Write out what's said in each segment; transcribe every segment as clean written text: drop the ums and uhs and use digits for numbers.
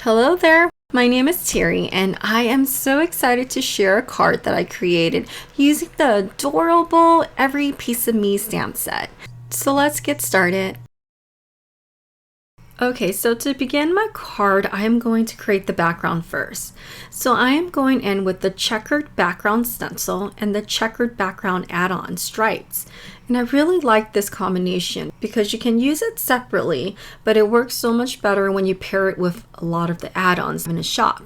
Hello there, my name is Terry and I am so excited to share a card that I created using the adorable Every Piece of Me stamp set. So let's get started. Okay, so to begin my card, I am going to create the background first. So I am going in with the checkered background stencil and the checkered background add-on stripes. And I really like this combination because you can use it separately, but it works so much better when you pair it with a lot of the add-ons in a shop.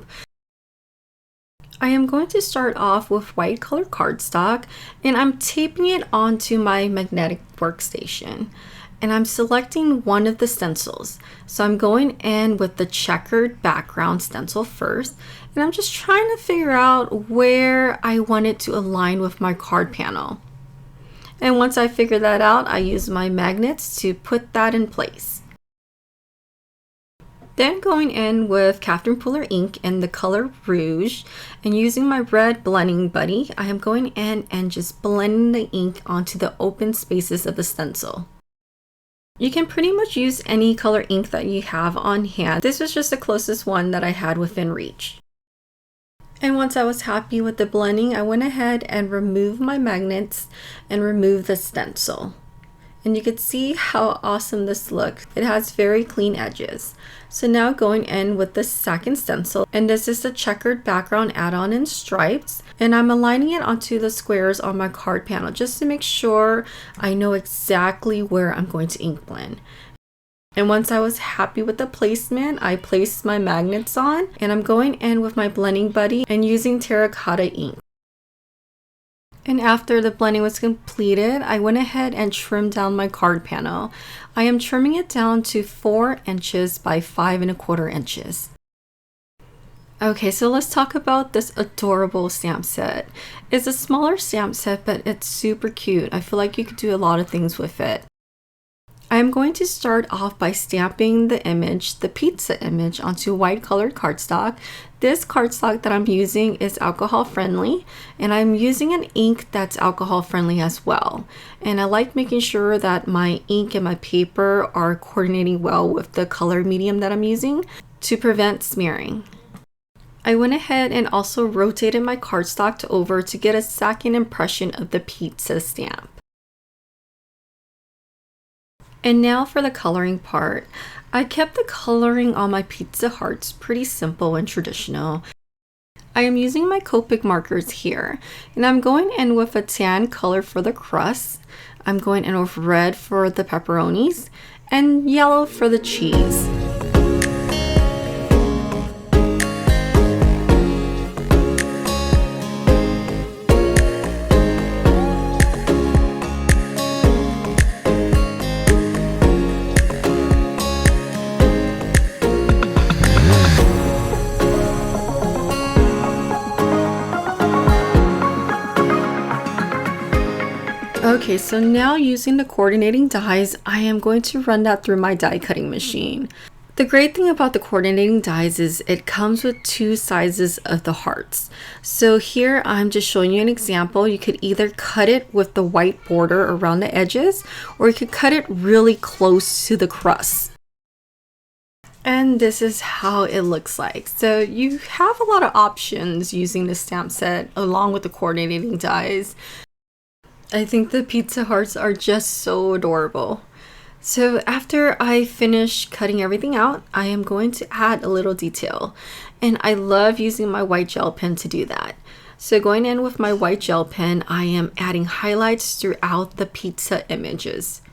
I am going to start off with white color cardstock and I'm taping it onto my magnetic workstation. And I'm selecting one of the stencils. So I'm going in with the checkered background stencil first, and I'm just trying to figure out where I want it to align with my card panel. And once I figure that out, I use my magnets to put that in place. Then going in with Catherine Pooler ink in the color Rouge and using my red blending buddy, I am going in and just blending the ink onto the open spaces of the stencil. You can pretty much use any color ink that you have on hand. This was just the closest one that I had within reach. And once I was happy with the blending, I went ahead and removed my magnets and removed the stencil. And you can see how awesome this looks. It has very clean edges. So now going in with the second stencil, and this is the checkered background add-on in stripes, and I'm aligning it onto the squares on my card panel just to make sure I know exactly where I'm going to ink blend. And once I was happy with the placement, I placed my magnets on, and I'm going in with my blending buddy and using terracotta ink. And after the blending was completed, I went ahead and trimmed down my card panel. I am trimming it down to 4 inches by 5¼ inches. Okay, so let's talk about this adorable stamp set. It's a smaller stamp set, but it's super cute. I feel like you could do a lot of things with it. I'm going to start off by stamping the image, the pizza image, onto white colored cardstock. This cardstock that I'm using is alcohol friendly, and I'm using an ink that's alcohol friendly as well. And I like making sure that my ink and my paper are coordinating well with the color medium that I'm using to prevent smearing. I went ahead and also rotated my cardstock over to get a second impression of the pizza stamp. And now for the coloring part. I kept the coloring on my pizza hearts pretty simple and traditional. I am using my Copic markers here, and I'm going in with a tan color for the crust. I'm going in with red for the pepperonis and yellow for the cheese. Okay, so now using the coordinating dies, I am going to run that through my die cutting machine. The great thing about the coordinating dies is it comes with 2 sizes of the hearts. So here I'm just showing you an example. You could either cut it with the white border around the edges, or you could cut it really close to the crust. And this is how it looks like. So you have a lot of options using the stamp set along with the coordinating dies. I think the pizza hearts are just so adorable. So after I finish cutting everything out, I am going to add a little detail. And I love using my white gel pen to do that. So going in with my white gel pen, I am adding highlights throughout the pizza images.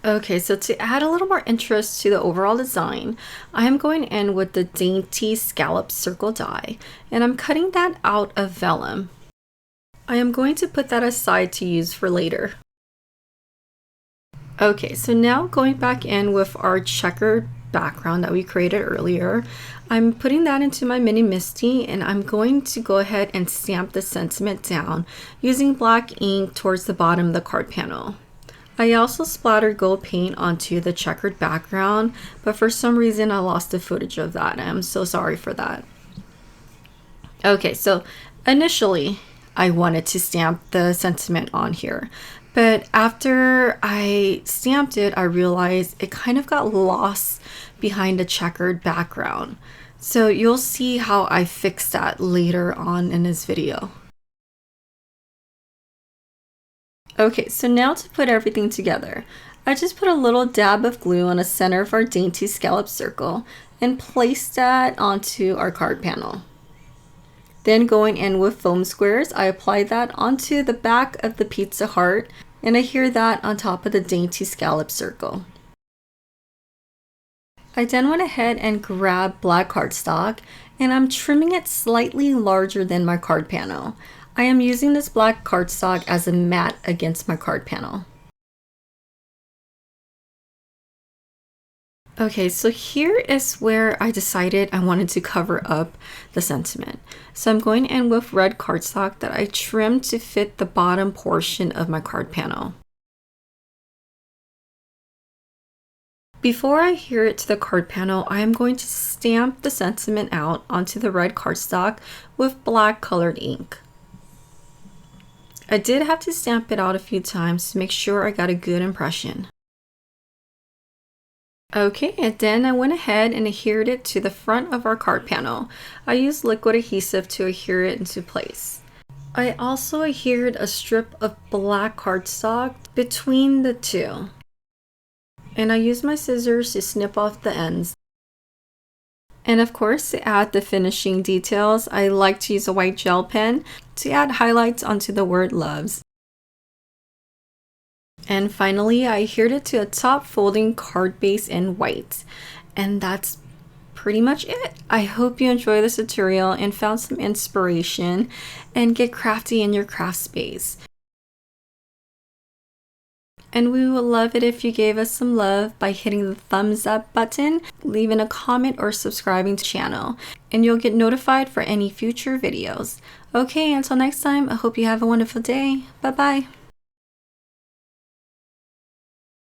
Okay, so to add a little more interest to the overall design, I am going in with the dainty scallop circle die, and I'm cutting that out of vellum. I am going to put that aside to use for later. Okay, so now going back in with our checkered background that we created earlier, I'm putting that into my mini MISTI, and I'm going to go ahead and stamp the sentiment down using black ink towards the bottom of the card panel. I also splattered gold paint onto the checkered background, but for some reason I lost the footage of that. I'm so sorry for that. Okay, so initially I wanted to stamp the sentiment on here, but after I stamped it, I realized it kind of got lost behind a checkered background. So you'll see how I fix that later on in this video. Okay, so now to put everything together. I just put a little dab of glue on the center of our dainty scallop circle and placed that onto our card panel. Then going in with foam squares, I applied that onto the back of the pizza heart and adhere that on top of the dainty scallop circle. I then went ahead and grabbed black cardstock and I'm trimming it slightly larger than my card panel. I am using this black cardstock as a mat against my card panel. Okay, so here is where I decided I wanted to cover up the sentiment. So I'm going in with red cardstock that I trimmed to fit the bottom portion of my card panel. Before I adhere it to the card panel, I am going to stamp the sentiment out onto the red cardstock with black colored ink. I did have to stamp it out a few times to make sure I got a good impression. Okay, and then I went ahead and adhered it to the front of our card panel. I used liquid adhesive to adhere it into place. I also adhered a strip of black cardstock between the two. And I used my scissors to snip off the ends. And of course, to add the finishing details, I like to use a white gel pen to add highlights onto the word loves. And finally, I adhered it to a top folding card base in white. And that's pretty much it. I hope you enjoyed this tutorial and found some inspiration and get crafty in your craft space. And we would love it if you gave us some love by hitting the thumbs up button, leaving a comment or subscribing to the channel, and you'll get notified for any future videos. Okay, until next time, I hope you have a wonderful day. Bye-bye.